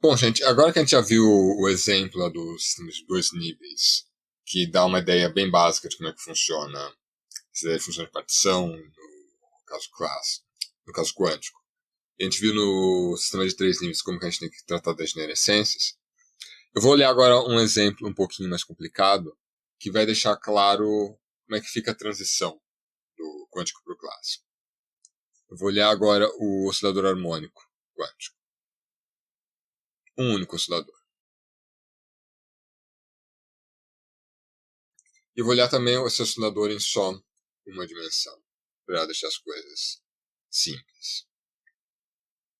Bom, gente, agora que a gente já viu o exemplo lá do sistema de dois níveis, que dá uma ideia bem básica de como é que funciona essa ideia de função de partição, no caso classe, no caso quântico. A gente viu no sistema de três níveis como que a gente tem que tratar das inerescências. Eu vou olhar agora um exemplo um pouquinho mais complicado, que vai deixar claro como é que fica a transição do quântico para o clássico. Eu vou olhar agora o oscilador harmônico quântico. Um único oscilador. E vou olhar também esse oscilador em só uma dimensão, para deixar as coisas simples.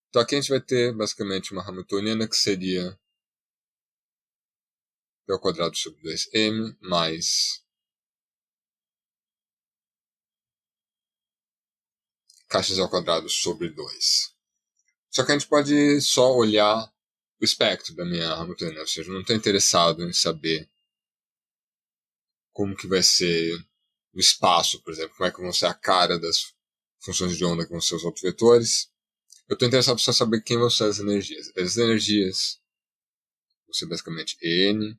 Então aqui a gente vai ter basicamente uma hamiltoniana que seria P ao quadrado sobre 2m mais caixas ao quadrado sobre 2. Só que a gente pode só olhar o espectro da minha hamiltoniana, ou seja, eu não estou interessado em saber como que vai ser o espaço, por exemplo, como é que vão ser a cara das funções de onda que vão ser os outros vetores. Eu estou interessado só em saber quem vão ser as energias. As energias vão ser basicamente N,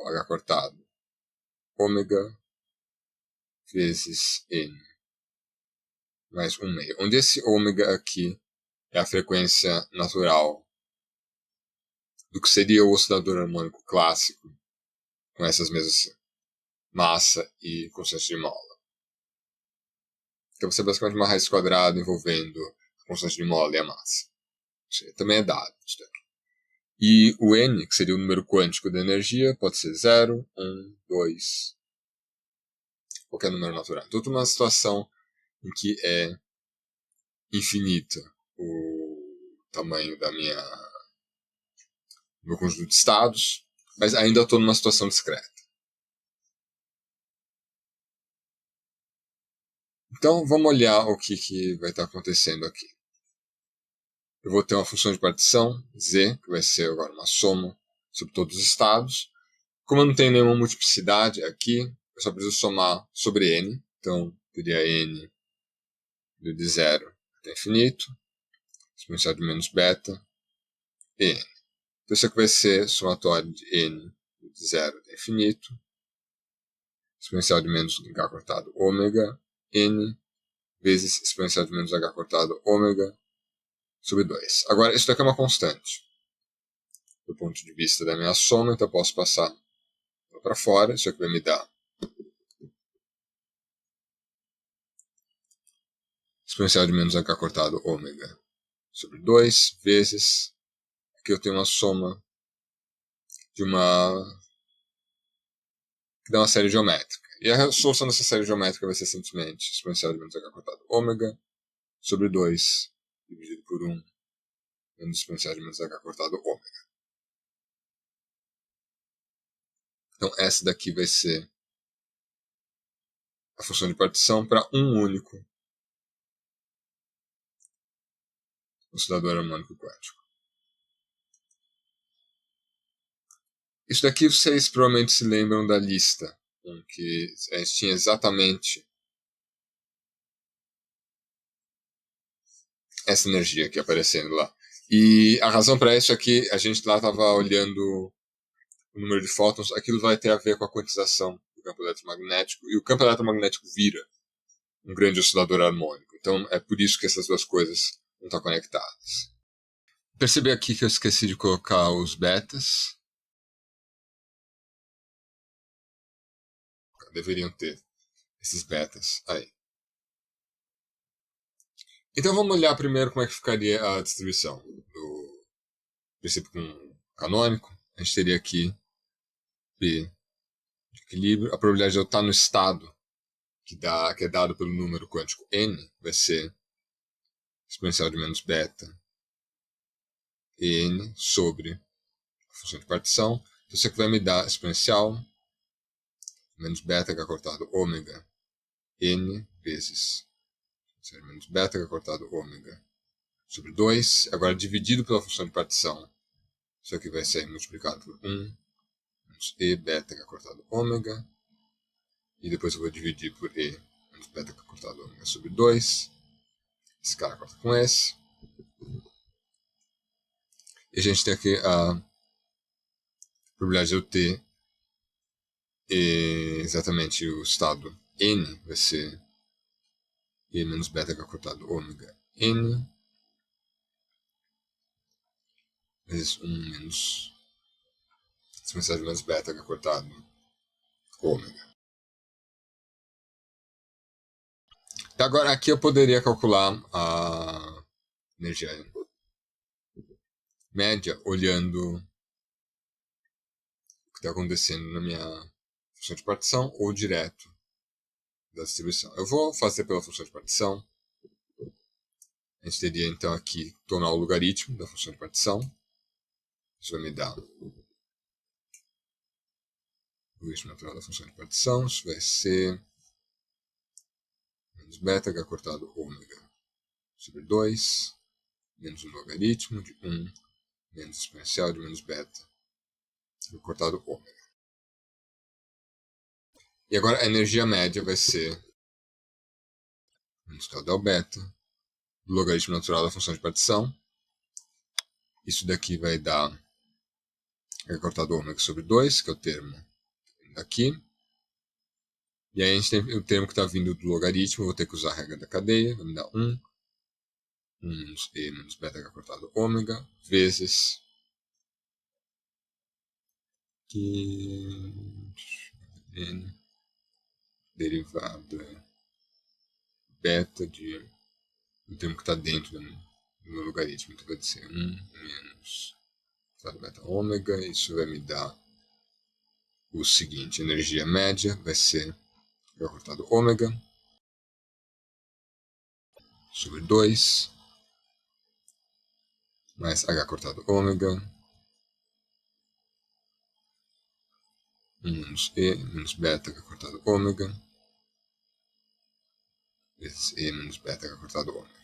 H cortado, ômega, vezes N, mais 1 meio. Onde esse ômega aqui é a frequência natural do que seria o oscilador harmônico clássico, com essas mesmas massa e constante de mola. Então você é basicamente uma raiz quadrada envolvendo a constante de mola e a massa. Também é dado isso daqui. E o N, que seria o número quântico da energia, pode ser 0, 1, 2, qualquer número natural. Então, uma situação em que é infinita o tamanho do meu conjunto de estados, mas ainda estou numa situação discreta. Então, vamos olhar o que vai estar acontecendo aqui. Eu vou ter uma função de partição, z, que vai ser agora uma soma sobre todos os estados. Como eu não tenho nenhuma multiplicidade aqui, eu só preciso somar sobre n. Então, teria n de 0 até infinito, exponencial de menos beta, n. Então, isso aqui vai ser somatório de n de 0 até infinito, exponencial de menos h cortado ômega, n, vezes exponencial de menos h cortado ômega, sobre 2. Agora, isso daqui é uma constante. Do ponto de vista da minha soma, então eu posso passar para fora. Isso aqui vai me dar exponencial de menos h cortado ômega sobre 2, vezes, aqui eu tenho uma soma de que dá uma série geométrica. E a solução dessa série geométrica vai ser simplesmente exponencial de menos h cortado ômega sobre 2, dividido por 1, menos exponencial de menos h cortado ômega. Então, essa daqui vai ser a função de partição para um único oscilador harmônico quântico. Isso daqui vocês provavelmente se lembram da lista, em que a gente tinha exatamente essa energia aqui aparecendo lá. E a razão para isso é que a gente lá estava olhando o número de fótons, aquilo vai ter a ver com a quantização do campo eletromagnético, e o campo eletromagnético vira um grande oscilador harmônico. Então é por isso que essas duas coisas não estão conectadas. Percebi aqui que eu esqueci de colocar os betas. Deveriam ter esses betas aí. Então vamos olhar primeiro como é que ficaria a distribuição do princípio canônico. A gente teria aqui P de equilíbrio. A probabilidade de eu estar no estado que é dado pelo número quântico n vai ser exponencial de menos beta n sobre a função de partição. Então isso aqui vai me dar exponencial menos beta h cortado ômega n vezes menos beta h cortado ômega sobre 2. Agora dividido pela função de partição. Isso aqui vai ser multiplicado por 1 menos e beta h cortado ômega. E depois eu vou dividir por e menos beta h cortado ômega sobre 2. Esse cara corta com esse. E a gente tem aqui a probabilidade de eu ter exatamente o estado N, vai ser E menos beta H cortado ômega N, vezes 1 menos exponencial de menos beta H cortado ômega. Então, agora aqui eu poderia calcular a energia média olhando o que está acontecendo na minha função de partição ou direto da distribuição. Eu vou fazer pela função de partição. A gente teria então aqui tornar o logaritmo da função de partição. Isso vai me dar o logaritmo natural da função de partição. Isso vai ser menos beta H cortado ômega sobre 2, menos o logaritmo de 1, menos exponencial de menos beta H cortado ômega. E agora a energia média vai ser menos caudal beta, do logaritmo natural da função de partição. Isso daqui vai dar H cortado ômega sobre 2, que é o termo daqui. E aí a gente tem o termo que está vindo do logaritmo, eu vou ter que usar a regra da cadeia, vai me dar 1 menos E menos beta H cortado ômega, vezes N derivada beta do termo que está dentro do meu logaritmo. Então vai ser 1 menos beta ômega, isso vai me dar o seguinte, energia média vai ser H cortado ômega sobre 2 mais H cortado ômega 1 menos E menos beta H cortado ômega vezes E menos beta H cortado ômega.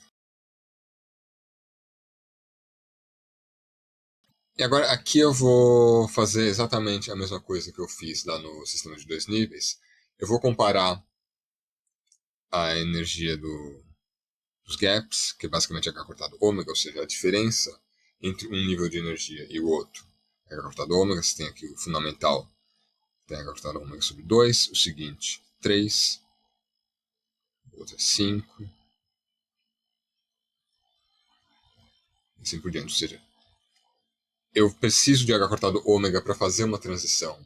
E agora aqui eu vou fazer exatamente a mesma coisa que eu fiz lá no sistema de 2 níveis. Eu vou comparar a energia dos gaps, que é basicamente H cortado ômega, ou seja, a diferença entre um nível de energia e o outro. H cortado ômega, você tem aqui o fundamental, tem H cortado ômega sobre 2, o seguinte, 3, o outro é 5, e assim por diante. Ou seja, eu preciso de H cortado ômega para fazer uma transição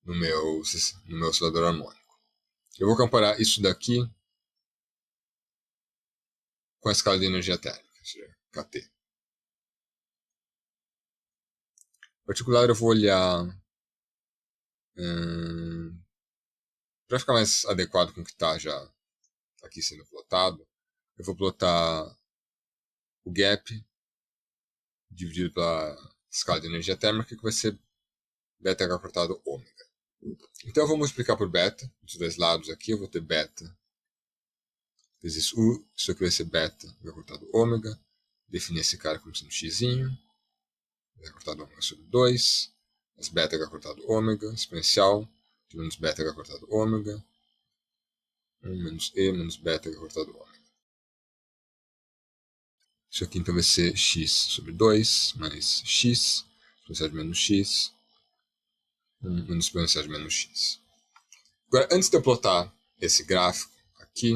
no meu oscilador harmônico. Eu vou comparar isso daqui com a escala de energia térmica, ou seja, KT. Em particular, eu vou olhar para ficar mais adequado com o que está já aqui sendo plotado, eu vou plotar o gap dividido pela escala de energia térmica, que vai ser beta H cortado ômega. Então, vamos multiplicar por beta, dos dois lados aqui, eu vou ter beta vezes U, isso aqui vai ser beta H cortado ômega, definir esse cara como sendo x, H cortado ômega sobre 2, mais beta H cortado ômega, exponencial, de menos beta H cortado ômega, 1 menos E menos beta H cortado ômega. Isso aqui então vai ser x sobre 2 mais x, exponencial de menos x, 1 menos exponencial de menos x. Agora, antes de eu plotar esse gráfico aqui,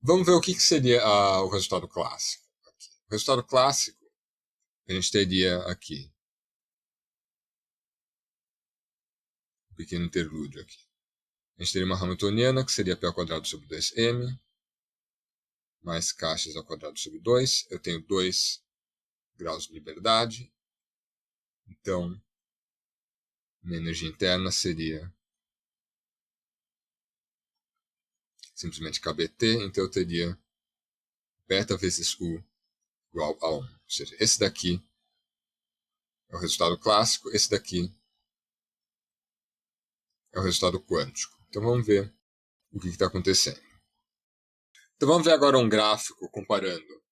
vamos ver o que seria o resultado clássico. Aqui. O resultado clássico, a gente teria aqui um pequeno interlúdio aqui. A gente teria uma Hamiltoniana, que seria P ao quadrado sobre 2m, mais Kx ao quadrado sobre 2. Eu tenho 2 graus de liberdade. Então, minha energia interna seria simplesmente KBT. Então, eu teria beta vezes U igual a 1. Ou seja, esse daqui é o resultado clássico, esse daqui é o resultado quântico. Então, vamos ver o que está acontecendo. Então, vamos ver agora um gráfico comparando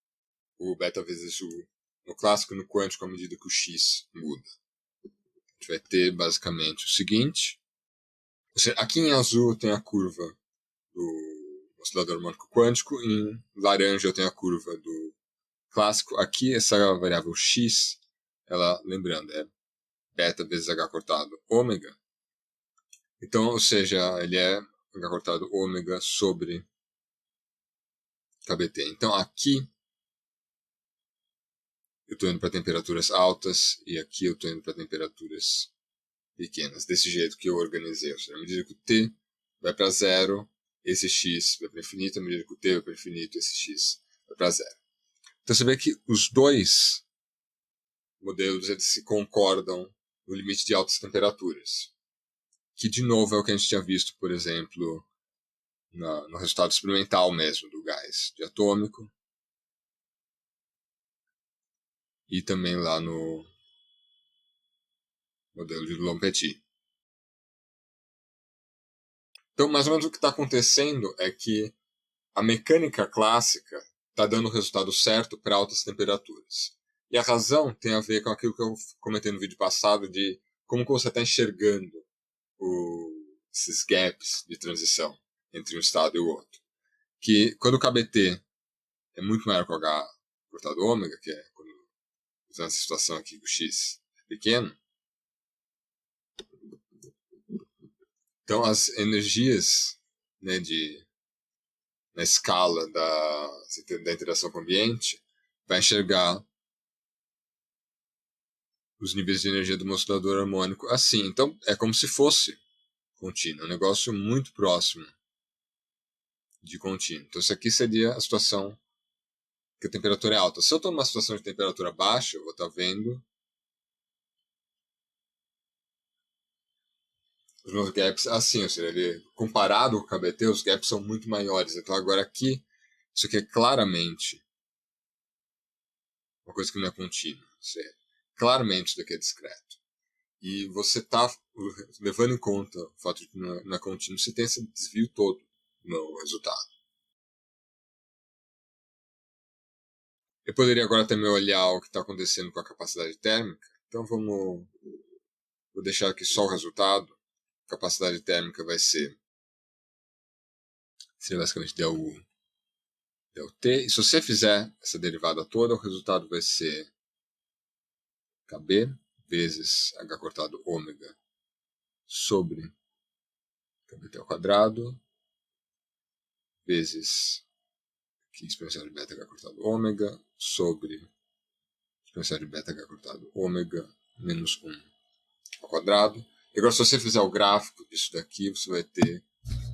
o beta vezes U no clássico e no quântico à medida que o x muda. A gente vai ter basicamente o seguinte. Ou seja, aqui em azul tem a curva do oscilador harmônico quântico, em laranja eu tenho a curva do clássico, aqui essa variável x, ela, lembrando, é beta vezes h cortado ômega. Então, ou seja, ele é h cortado ômega sobre kBt. Então, aqui eu estou indo para temperaturas altas e aqui eu estou indo para temperaturas pequenas, desse jeito que eu organizei. Ou seja, à medida que o T vai para zero, esse X vai para infinito, à medida que o T vai para infinito, esse X vai para zero. Então você vê que os dois modelos eles se concordam no limite de altas temperaturas, que de novo é o que a gente tinha visto, por exemplo, no resultado experimental mesmo do gás diatômico, e também lá no modelo de Dulong-Petit. Então, mais ou menos o que está acontecendo é que a mecânica clássica está dando o resultado certo para altas temperaturas. E a razão tem a ver com aquilo que eu comentei no vídeo passado de como que você está enxergando esses gaps de transição entre um estado e o outro. Que quando o kBt é muito maior que o h cortado ômega, que é quando usando essa situação aqui que o x é pequeno, então as energias, né, na escala da interação com o ambiente vai enxergar os níveis de energia do oscilador harmônico assim. Então é como se fosse contínuo, um negócio muito próximo de contínuo. Então isso aqui seria a situação que a temperatura é alta. Se eu estou numa situação de temperatura baixa, eu vou estar vendo os meus gaps assim, ou seja, comparado com o kBt, os gaps são muito maiores. Então agora aqui, isso aqui é claramente uma coisa que não é contínua. Claramente isso daqui é discreto. E você está levando em conta o fato de que não é contínuo, você tem esse desvio todo no resultado. Eu poderia agora também olhar o que está acontecendo com a capacidade térmica. Então vou deixar aqui só o resultado. A capacidade térmica vai ser basicamente ΔU, ΔT. E se você fizer essa derivada toda, o resultado vai ser Kb vezes h cortado ômega sobre kBt ao quadrado vezes aqui, exponencial de beta h cortado ômega sobre exponencial de beta h cortado ômega menos 1 ao quadrado. E agora, se você fizer o gráfico disso daqui, você vai ter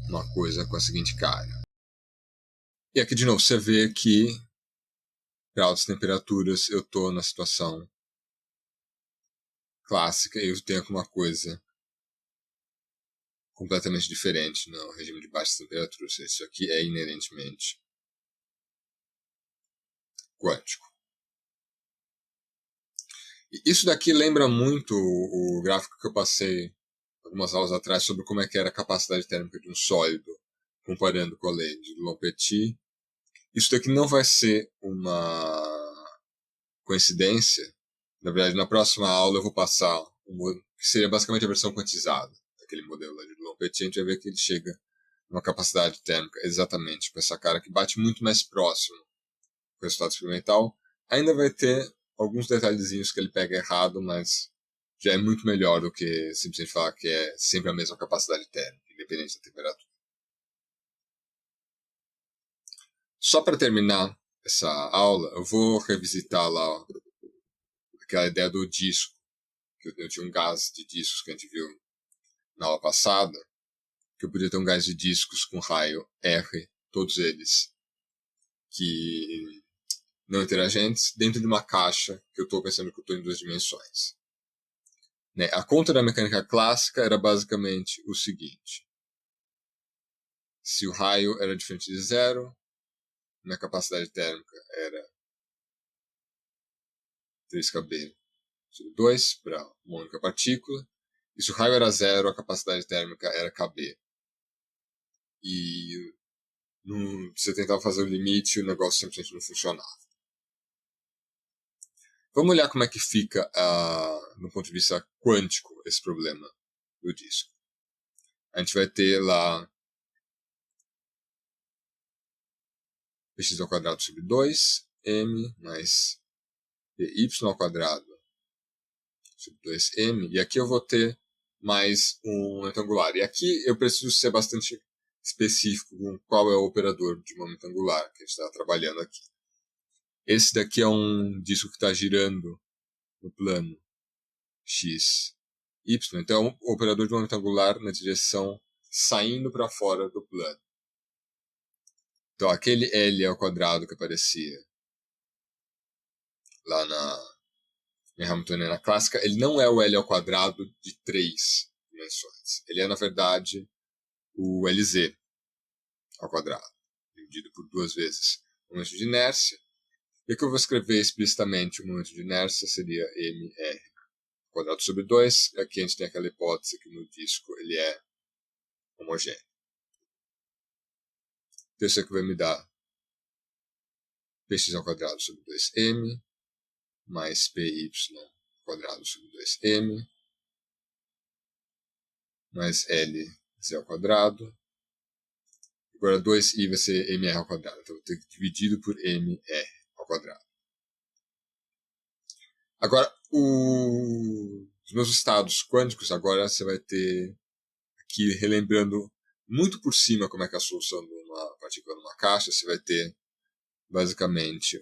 uma coisa com a seguinte cara. E aqui, de novo, você vê que para altas temperaturas eu estou na situação clássica e eu tenho alguma coisa completamente diferente no regime de baixas temperaturas. Isso aqui é inerentemente quântico. E isso daqui lembra muito o gráfico que eu passei algumas aulas atrás sobre como é que era a capacidade térmica de um sólido, comparando com a lei de Dulong-Petit. Isso daqui não vai ser uma coincidência. Na verdade, na próxima aula eu vou passar que seria basicamente a versão quantizada daquele modelo lá de Dulong-Petit. A gente vai ver que ele chega numa capacidade térmica exatamente com essa cara que bate muito mais próximo do resultado experimental. Ainda vai ter alguns detalhezinhos que ele pega errado, mas já é muito melhor do que simplesmente falar que é sempre a mesma capacidade térmica, independente da temperatura. Só para terminar essa aula, eu vou revisitar lá aquela ideia do disco, que eu tinha um gás de discos que a gente viu na aula passada, que eu podia ter um gás de discos com raio R, todos eles que não interagentes, dentro de uma caixa que eu estou pensando que eu estou em 2 dimensões. A conta da mecânica clássica era basicamente o seguinte: se o raio era diferente de zero, minha capacidade térmica era 3kB sobre 2 para uma única partícula, e se o raio era zero, a capacidade térmica era kB. E você tentava fazer o limite e o negócio simplesmente não funcionava. Vamos olhar como é que fica, no ponto de vista quântico, esse problema do disco. A gente vai ter lá px² sobre 2, m mais py ao quadrado sobre 2m. E aqui eu vou ter mais um momento angular. E aqui eu preciso ser bastante específico com qual é o operador de momento angular que a gente está trabalhando aqui. Esse daqui é um disco que está girando no plano x, y. Então, é um operador de momento angular na direção saindo para fora do plano. Então, aquele L ao quadrado que aparecia lá na Hamiltoniana clássica, ele não é o L ao quadrado de 3 dimensões. Ele é, na verdade, o Lz ao quadrado, dividido por 2 vezes o momento de inércia. E aqui eu vou escrever explicitamente o momento de inércia, seria mr ao quadrado sobre 2. Aqui a gente tem aquela hipótese que no disco ele é homogêneo. Então isso aqui vai me dar px ao quadrado sobre 2m mais py ao quadrado sobre 2m mais lz ao quadrado. Agora 2i vai ser mr ao quadrado. Então eu vou ter que dividido por mr ao quadrado. Agora, os meus estados quânticos, agora você vai ter aqui, relembrando muito por cima como é que é a solução de uma partícula numa caixa, você vai ter basicamente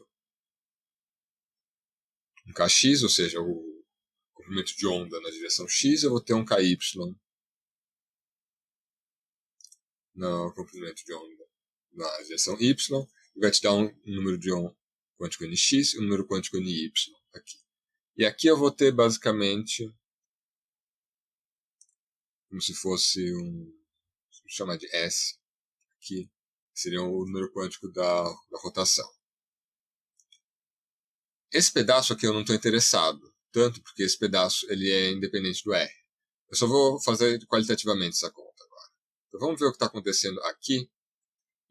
um kx, ou seja, o comprimento de onda na direção x, eu vou ter um ky no comprimento de onda na direção y, e vai te dar um número de onda quântico nx e um número quântico ny aqui. E aqui eu vou ter basicamente como se fosse vamos chamar de S, aqui seria o número quântico da rotação. Esse pedaço aqui eu não estou interessado, tanto porque esse pedaço ele é independente do R. Eu só vou fazer qualitativamente essa conta agora. Então vamos ver o que está acontecendo aqui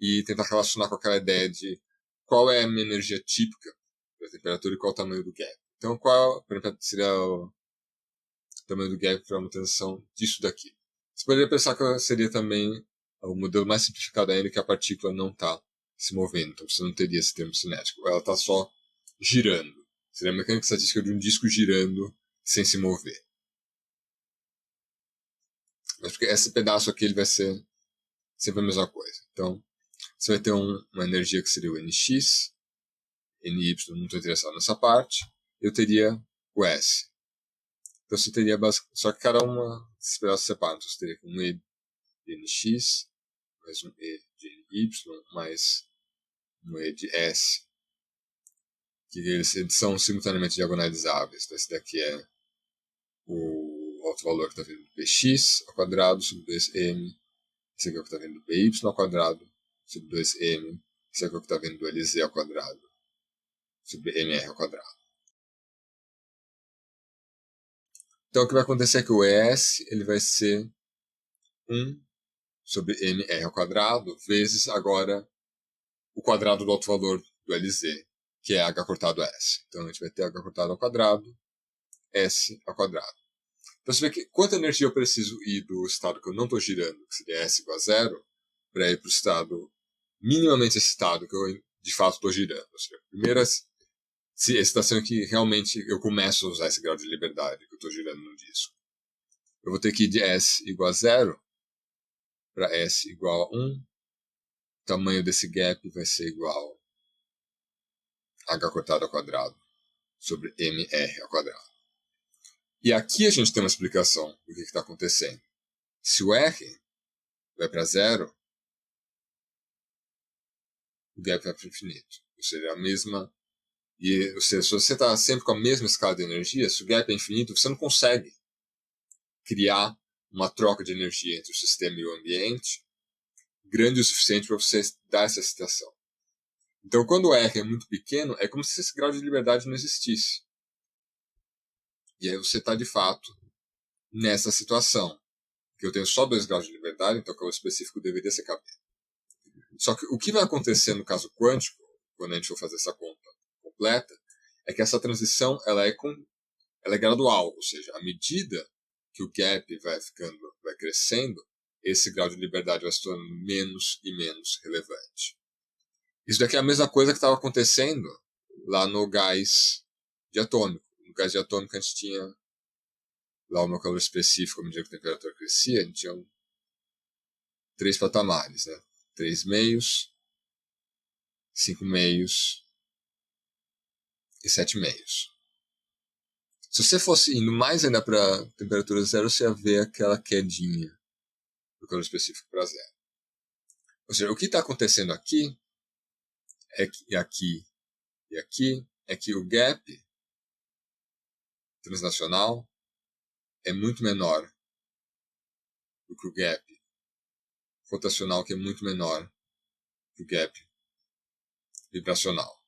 e tentar relacionar com aquela ideia de qual é a minha energia típica da temperatura e qual é o tamanho do gap. Então qual seria o tamanho do gap para a manutenção disso daqui. Você poderia pensar que seria também o modelo mais simplificado ainda, que a partícula não está se movendo, então você não teria esse termo cinético. Ela está só girando. Seria a mecânica estatística de um disco girando sem se mover. Mas porque esse pedaço aqui ele vai ser sempre a mesma coisa. Então, você vai ter uma energia que seria o Nx, Ny, não estou interessado nessa parte. Eu teria o S. Então você teria só que cada uma desses pedaços separados. Você teria um E de Nx, mais um E de Ny, mais um E de S, que eles são simultaneamente diagonalizáveis. Então esse daqui é o outro valor que está vindo do px ao quadrado sobre 2m. Esse aqui é o que está vindo do py ao quadrado sobre 2m. Esse aqui é o que está vindo do Lz ao quadrado sobre mr ao quadrado. Então o que vai acontecer é que o ES ele vai ser 1 sobre mr ao quadrado vezes agora o quadrado do alto valor do Lz, que é h cortado S. Então a gente vai ter h cortado ao quadrado, S ao quadrado. Então você vê que quanta energia eu preciso ir do estado que eu não estou girando, que seria S igual a 0, para ir para o estado minimamente excitado, que eu de fato estou girando. Ou seja, a primeira excitação é que realmente eu começo a usar esse grau de liberdade que eu estou girando no disco. Eu vou ter que ir de S igual a 0 para S igual a 1. O tamanho desse gap vai ser igual a h cortado ao quadrado sobre mr ao quadrado. E aqui a gente tem uma explicação do que está acontecendo. Se o R vai para 0, o gap vai para o infinito. Ou seja, a mesma. Ou seja, se você está sempre com a mesma escala de energia, se o gap é infinito, você não consegue criar uma troca de energia entre o sistema e o ambiente grande o suficiente para você dar essa excitação. Então, quando o R é muito pequeno, é como se esse grau de liberdade não existisse. E aí você está, de fato, nessa situação. Que eu tenho só 2 graus de liberdade, então o calor específico deveria ser KB. Só que o que vai acontecer no caso quântico, quando a gente for fazer essa conta completa, é que essa transição ela é gradual. Ou seja, à medida que o gap vai crescendo, esse grau de liberdade vai se tornando menos e menos relevante. Isso daqui é a mesma coisa que estava acontecendo lá no gás diatômico. No gás diatômico a gente tinha lá o meu calor específico, à medida que a temperatura crescia, a gente tinha 3 patamares, né? 3 meios, 5 meios e 7 meios. Se você fosse indo mais ainda para temperatura zero, você ia ver aquela quedinha do calor específico para zero. Ou seja, o que está acontecendo aqui, aqui e aqui, é que o gap transnacional é muito menor do que o gap rotacional, que é muito menor que o gap vibracional.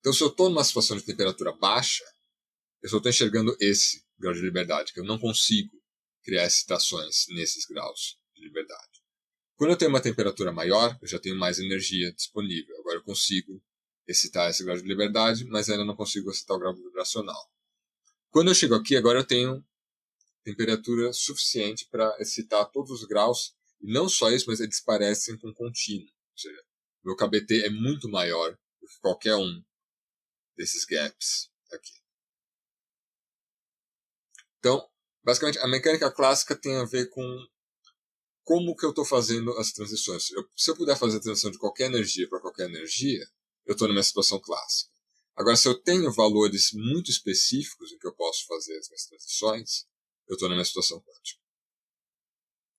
Então, se eu estou numa situação de temperatura baixa, eu só estou enxergando esse grau de liberdade, que eu não consigo criar excitações nesses graus de liberdade. Quando eu tenho uma temperatura maior, eu já tenho mais energia disponível. Agora eu consigo excitar esse grau de liberdade, mas ainda não consigo excitar o grau vibracional. Quando eu chego aqui, agora eu tenho temperatura suficiente para excitar todos os graus, e não só isso, mas eles parecem com contínuo. Ou seja, meu KBT é muito maior do que qualquer um desses gaps aqui. Então, basicamente, a mecânica clássica tem a ver com como que eu estou fazendo as transições. Se eu puder fazer a transição de qualquer energia para qualquer energia, eu estou numa situação clássica. Agora, se eu tenho valores muito específicos em que eu posso fazer as minhas transições, eu estou numa situação quântica.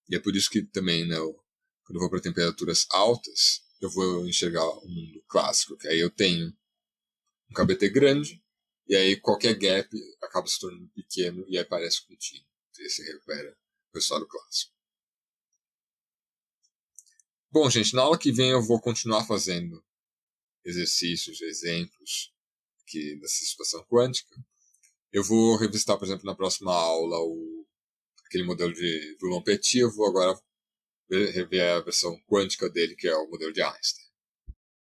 E é por isso que também, né, quando eu vou para temperaturas altas, eu vou enxergar o mundo clássico, que aí eu tenho um KBT grande, e aí qualquer gap acaba se tornando pequeno e aí parece contínuo. E aí se recupera o resultado clássico. Bom, gente, na aula que vem eu vou continuar fazendo exercícios, exemplos aqui dessa situação quântica. Eu vou revisitar, por exemplo, na próxima aula aquele modelo do Dulong-Petit. Eu vou agora rever a versão quântica dele, que é o modelo de Einstein.